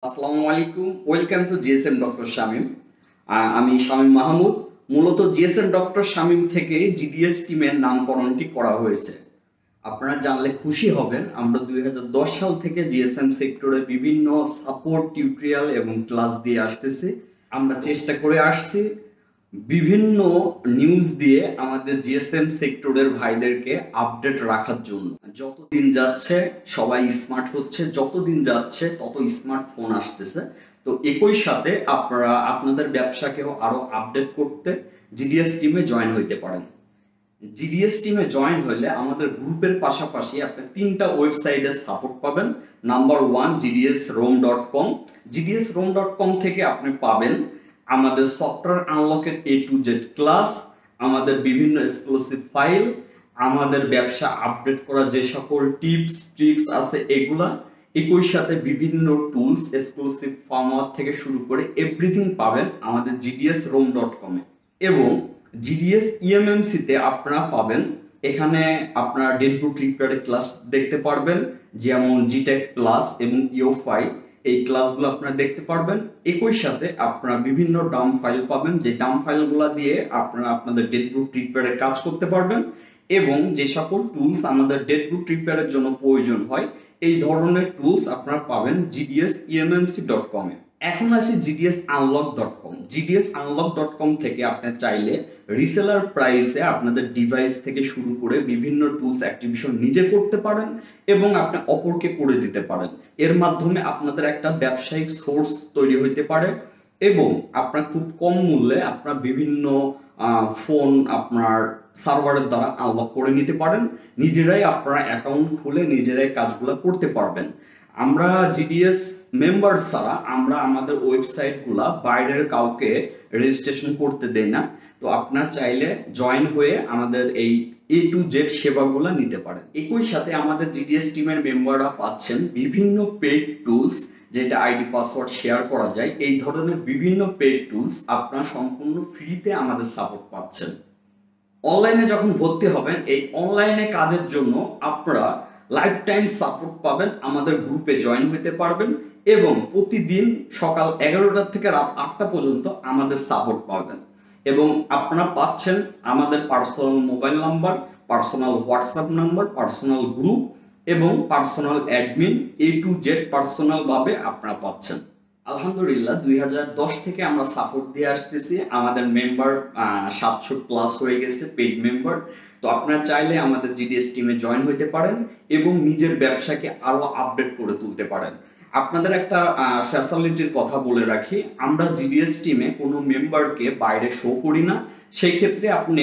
আসসালামু আলাইকুম। Welcome to GSM doctor Shamim. আমি শামিম মাহমুদ। মূলত জিএসএম ডক্টর শামিম থেকে জিডিএস টিমের নামকরণটি করা হয়েছে। আপনারা জানলে খুশি হবেন, আমরা 2010 সাল থেকে জিএসএম সেক্টরে বিভিন্ন সাপোর্ট টিউটোরিয়াল এবং ক্লাস দিয়ে আসতেছি। আমরা চেষ্টা করে আসছি বিভিন্ন নিউজ দিয়ে আমাদের জিএসএম সেক্টরের ভাইদেরকে আপডেট রাখার জন্য। যতদিন যাচ্ছে সবাই স্মার্ট হচ্ছে, যতদিন যাচ্ছে তত স্মার্টফোন আসতেছে। তো একই সাথে আপনারা আপনাদের ব্যবসাকেও আরো আপডেট করতে জিডিএস টিমে জয়েন হইতে পারেন। জিডিএস টিমে জয়েন হলে আমাদের গ্রুপের পাশাপাশি আপনি 3টা ওয়েবসাইটে সাপোর্ট পাবেন। Number 1 gdsrom.com। gdsrom.com থেকে আপনি পাবেন আমাদের সফটওয়্যার আনলকের A to Z ক্লাস, আমাদের বিভিন্ন এক্সক্লুসিভ ফাইল, আমাদের ব্যবসা আপডেট করা যে সকল টিপস ট্রিক্স আছে এগুলা, একই সাথে বিভিন্ন টুলস এক্সক্লুসিভ ফার্মওয়্যার থেকে শুরু করে এভরিথিং পাবেন আমাদের gdsrom.com এ। এবং জিডিএস ইএমএমসি তে আপনারা পাবেন, এখানে আপনারা ডেটবুক রিপেয়ারের ক্লাস দেখতে পারবেন, যেমন জিটেক প্লাস এবং ইও5 এই ক্লাসগুলো আপনারা দেখতে পারবেন। একই সাথে আপনারা বিভিন্ন ডাম্প ফাইল পাবেন, যে ডাম্প ফাইলগুলো দিয়ে আপনারা আপনাদের ডেটবুক রিপেয়ারের কাজ করতে পারবেন। এবং যে সকল টুলস আমাদের ডেটবুক রিপেয়ারের জন্য প্রয়োজন হয় এই ধরনের টুলস আপনারা পাবেন gdsemmc.com এ। এখন আসি gdsunlock.com। gdsunlock.com থেকে আপনি চাইলে রিসেলার প্রাইসে আপনাদের ডিভাইস থেকে শুরু করে বিভিন্ন টুলস অ্যাক্টিভেশন নিজে করতে পারেন এবং আপনি অপরকে করে দিতে পারেন। এর মাধ্যমে আপনাদের একটা ব্যবসায়িক সোর্স তৈরি হইতে পারে এবং আপনার খুব কম মূল্যে আপনার বিভিন্ন ফোন আপনার সার্ভারের দ্বারা আনলক করে নিতে পারেন। নিজেরাই আপনারা অ্যাকাউন্ট খুলে নিজেরাই কাজগুলো করতে পারবেন। আমরা জিডিএস মেম্বার ছাড়া আমরা আমাদের ওয়েবসাইটগুলা বাইরের কাউকে রেজিস্ট্রেশন করতে দেই না। তো আপনারা চাইলে জয়েন হয়ে আমাদের এই A to Z সেবাগুলো নিতে পারেন। একই সাথে আমাদের জিডিএস টিমের মেম্বাররা পাচ্ছেন বিভিন্ন পেইড টুলস, যেটা আইডি পাসওয়ার্ড শেয়ার করা যায়। এই ধরনের বিভিন্ন পেইড টুলস আপনারা সম্পূর্ণ ফ্রিতে আমাদের সাপোর্ট পাচ্ছেন। অনলাইনে যখন ভর্তি হবেন এই অনলাইনে কাজের জন্য আপনারা লাইফ টাইম সাপোর্ট পাবেন, আমাদের গ্রুপে জয়েন হতে পারবেন এবং প্রতিদিন সকাল 11টা থেকে রাত 8টা পর্যন্ত আমাদের সাপোর্ট পাবেন। এবং আপনারা পাচ্ছেন আমাদের personal mobile number, personal WhatsApp number, personal group এবং personal admin A to Z personal ভাবে আপনারা পাচ্ছেন। আলহামদুলিল্লাহ 2010 থেকে আমরা সাপোর্ট দিয়ে আসতেছি। আমাদের মেম্বার 700 প্লাস হয়ে গেছে পেইড মেম্বার। তো আপনারা চাইলে আমাদের জিডিএস টিমে জয়েন হতে পারেন এবং নিজের ব্যবসাকে আরো আপডেট করে তুলতে পারেন। আপনাদের একটা ফ্যাসিলিটির কথা বলে রাখি, আমরা জিডিএস টিমে কোনো মেম্বারকে বাইরে শো করি না। সেই ক্ষেত্রে আপনি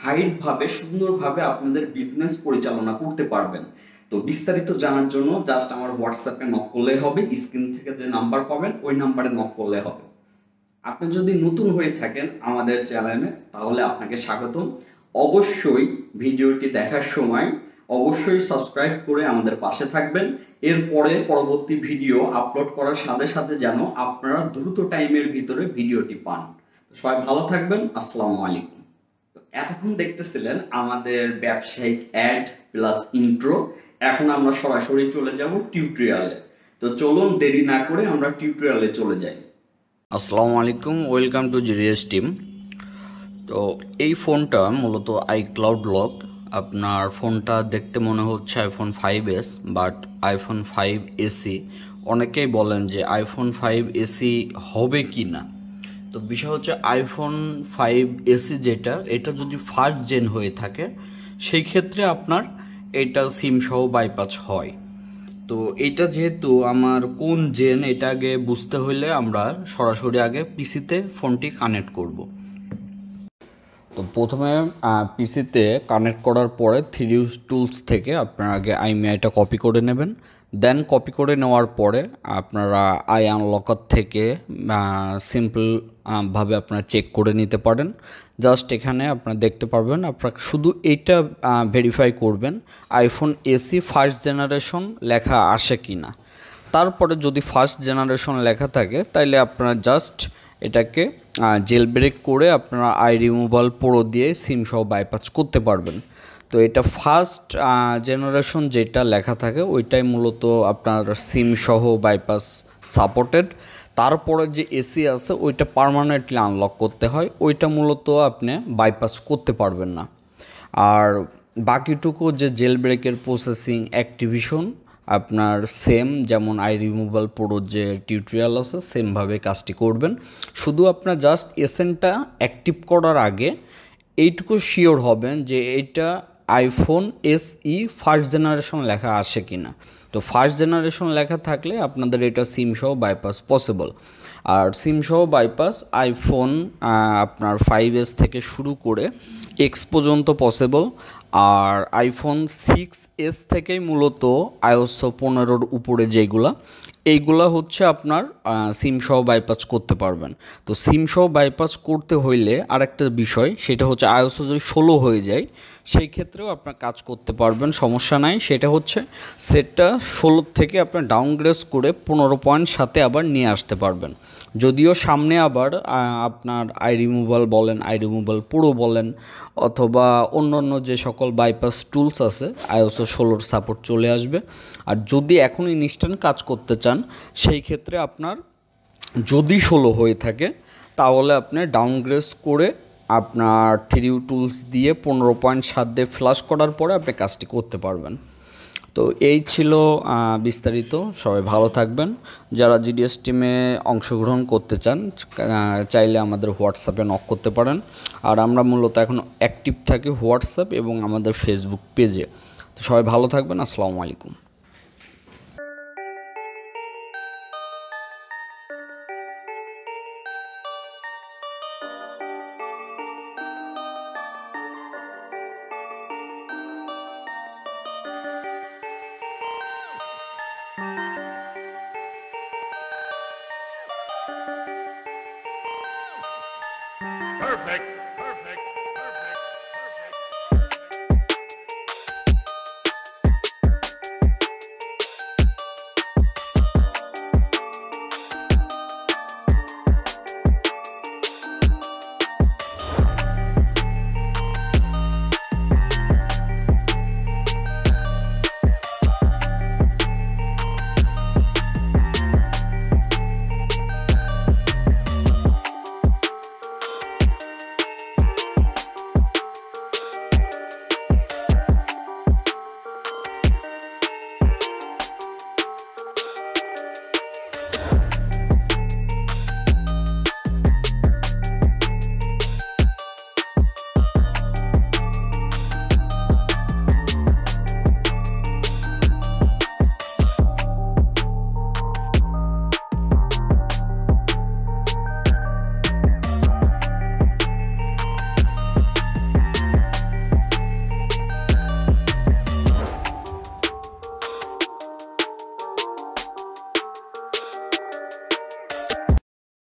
হাইড ভাবে সুন্দরভাবে আপনাদের বিজনেস পরিচালনা করতে পারবেন। তো বিস্তারিত জানার জন্য জাস্ট আমার হোয়াটসঅ্যাপে নক করলে হবে, স্ক্রিন থেকে যে নাম্বার পাবেন ওই নাম্বারে নক করলে হবে। আপনি যদি নতুন হয়ে থাকেন আমাদের চ্যানেলে তাহলে আপনাকে স্বাগতম। অবশ্যই ভিডিওটি দেখার সময় অবশ্যই সাবস্ক্রাইব করে আমাদের পাশে থাকবেন। এরপরে পরবর্তী ভিডিও আপলোড করার সাথে সাথে যেন আপনারা দ্রুত টাইমের ভিতরে ভিডিওটি পান। সবাই ভালো থাকবেন। আসসালামু আলাইকুম। এতক্ষণ দেখতেছিলেন আমাদের ব্যবসায়িক অ্যাড প্লাস ইন্ট্রো। এখন আমরা সরাসরি চলে যাব টিউটোরিয়ালে। তো চলুন দেরি না করে আমরা টিউটোরিয়ালে চলে যাই। আসসালামু আলাইকুম, ওয়েলকাম টু জিডিএস টিম। তো এই ফোনটা মূলত iCloud লক। আপনার ফোনটা দেখতে মনে হচ্ছে iPhone 5s, but iPhone 5 SE। অনেকেই বলেন যে iPhone 5 SE হবে কি না। তো বিষয় হচ্ছে iPhone 5 SE যেটা, এটা যদি ফার্স্ট জেন হয়ে থাকে সেই ক্ষেত্রে আপনার এটা সিম সহ বাইপাস হয়। তো এটা যেহেতু আমার কোন জেন এটা আগে বুঝতে হলে আমরা সরাসরি আগে পিসিতে ফোনটি কানেক্ট করব। তো প্রথমে পিসিতে কানেক্ট করার পরে 3D টুলস থেকে আপনারা আগে আইমিআইটা কপি করে নেবেন। দেন কপি করে নেওয়ার পরে আপনারা আই আনলকার থেকে সিম্পল ভাবে আপনারা চেক করে নিতে পারেন। জাস্ট এখানে আপনারা দেখতে পারবেন, আপনারা শুধু এইটা ভেরিফাই করবেন iPhone SE ফার্স্ট জেনারেশন লেখা আসে কি না। তারপরে যদি ফার্স্ট জেনারেশন লেখা থাকে তাইলে আপনারা জাস্ট এটাকে জেল ব্রেক করে আপনারা আই রিমুভাল প্রো দিয়ে সিম সহ বাইপাস করতে পারবেন। তো এটা ফার্স্ট জেনারেশন যেটা লেখা থাকে ওইটাই মূলত আপনার সিম সহ বাইপাস সাপোর্টেড। তারপরে যে এসি আছে ওইটা পার্মানেন্টলি আনলক করতে হয়, ওইটা মূলত আপনি বাইপাস করতে পারবেন না। আর বাকিটুকু যে জেল ব্রেকের প্রসেসিং অ্যাক্টিভেশন আপনার সেম, যেমন আই রিমুভাল প্রোর যে টিউটোরিয়াল আছে সেমভাবে কাজটি করবেন। শুধু আপনার জাস্ট এসএনটা অ্যাক্টিভ করার আগে এইটুকু শিওর হবেন যে এইটা আইফোন এসই ফার্স্ট জেনারেশন লেখা আসে কি না। তো ফার্স্ট জেনারেশন লেখা থাকলে আপনাদের এটা সিম সহ বাইপাস পসিবল। আর সিম সহ বাইপাস আইফোন আপনার 5S থেকে শুরু করে এক্স পর্যন্ত পসিবল। আর আইফোন 6S থেকেই মূলত iOS 15-র উপরে যেগুলা এইগুলা হচ্ছে আপনার সিম সহ বাইপাস করতে পারবেন। তো সিম সহ বাইপাস করতে হইলে আরেকটা বিষয়, সেটা হচ্ছে iOS যদি 16 হয়ে যায় সেই ক্ষেত্রেও আপনার কাজ করতে পারবেন, সমস্যা নাই। সেটা হচ্ছে সেটটা 16 থেকে আপনার ডাউনগ্রেড করে 15.7 আবার নিয়ে আসতে পারবেন। যদিও সামনে আবার আপনার আই রিমুভাল বলেন, আই রিমুভাল প্রো বলেন, অথবা অন্য যে সকল বাইপাস টুলস আছে iOS 16-র সাপোর্ট চলে আসবে। আর যদি এখন ইনস্ট্যান্ট কাজ করতে চান সেই ক্ষেত্রে আপনার যদি 16 হয়ে থাকে তাহলে আপনি ডাউনগ্রেড করে আপনার 3U টুলস দিয়ে 15.7 দিয়ে ফ্লাশ করার পরে আপনি কাজটি করতে পারবেন। তো এই ছিল বিস্তারিত। সবাই ভালো থাকবেন। যারা GDS টিমে অংশগ্রহণ করতে চান চাইলে আমাদের হোয়াটসঅ্যাপে নক করতে পারেন। আর আমরা মূলত এখন অ্যাক্টিভ থাকি হোয়াটসঅ্যাপ এবং আমাদের ফেসবুক পেজে। তো সবাই ভালো থাকবেন। আসসালামু আলাইকুম। Perfect.